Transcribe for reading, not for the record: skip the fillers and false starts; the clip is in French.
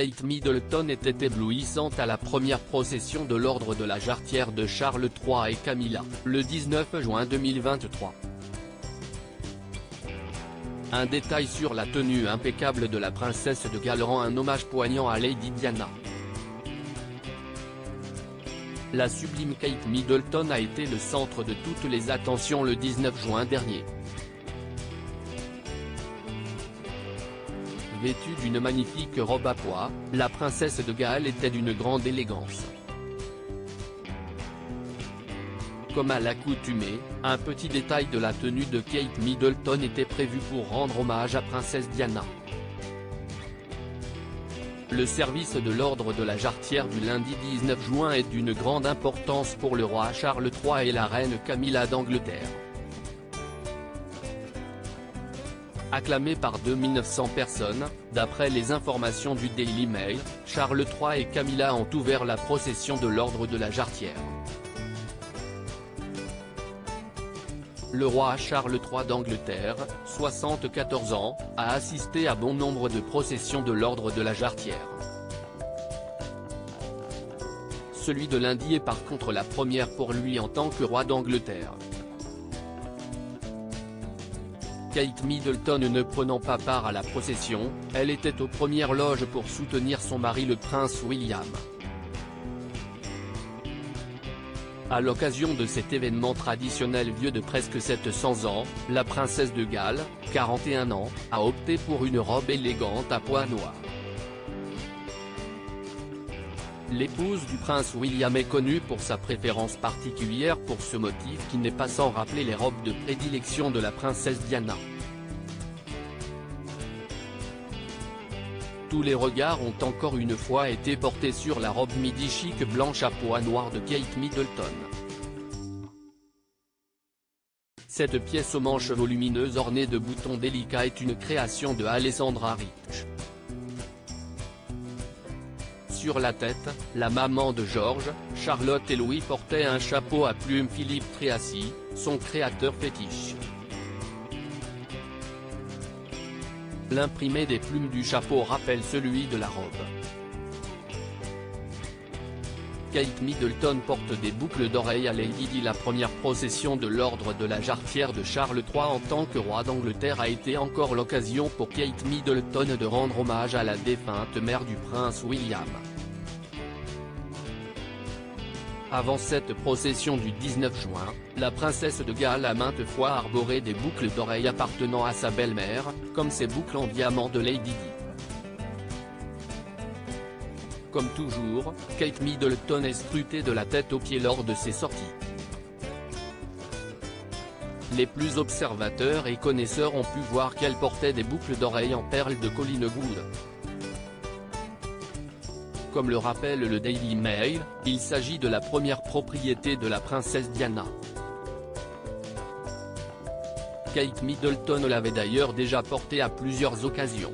Kate Middleton était éblouissante à la première procession de l'ordre de la Jarretière de Charles III et Camilla, le 19 juin 2023. Un détail sur la tenue impeccable de la princesse de Galles rend un hommage poignant à Lady Diana. La sublime Kate Middleton a été le centre de toutes les attentions le 19 juin dernier. Vêtue d'une magnifique robe à pois, la princesse de Galles était d'une grande élégance. Comme à l'accoutumée, un petit détail de la tenue de Kate Middleton était prévu pour rendre hommage à princesse Diana. Le service de l'ordre de la Jarretière du lundi 19 juin est d'une grande importance pour le roi Charles III et la reine Camilla d'Angleterre. Acclamé par 2900 personnes, d'après les informations du Daily Mail, Charles III et Camilla ont ouvert la procession de l'ordre de la Jarretière. Le roi Charles III d'Angleterre, 74 ans, a assisté à bon nombre de processions de l'ordre de la Jarretière. Celui de lundi est par contre la première pour lui en tant que roi d'Angleterre. Kate Middleton ne prenant pas part à la procession, elle était aux premières loges pour soutenir son mari le prince William. À l'occasion de cet événement traditionnel vieux de presque 700 ans, la princesse de Galles, 41 ans, a opté pour une robe élégante à pois noirs. L'épouse du prince William est connue pour sa préférence particulière pour ce motif qui n'est pas sans rappeler les robes de prédilection de la princesse Diana. Tous les regards ont encore une fois été portés sur la robe midi chic blanche à pois noirs de Kate Middleton. Cette pièce aux manches volumineuses ornée de boutons délicats est une création de Alessandra Rich. Sur la tête, la maman de George, Charlotte et Louis portait un chapeau à plumes Philippe Treacy, son créateur fétiche. L'imprimé des plumes du chapeau rappelle celui de la robe. Kate Middleton porte des boucles d'oreilles à Lady Di. La première procession de l'ordre de la Jarretière de Charles III en tant que roi d'Angleterre a été encore l'occasion pour Kate Middleton de rendre hommage à la défunte mère du prince William. Avant cette procession du 19 juin, la princesse de Galles a maintes fois arboré des boucles d'oreilles appartenant à sa belle-mère, comme ces boucles en diamant de Lady Di. Comme toujours, Kate Middleton est scrutée de la tête aux pieds lors de ses sorties. Les plus observateurs et connaisseurs ont pu voir qu'elle portait des boucles d'oreilles en perles de Collingwood. Comme le rappelle le Daily Mail, il s'agit de la première propriété de la princesse Diana. Kate Middleton l'avait d'ailleurs déjà portée à plusieurs occasions.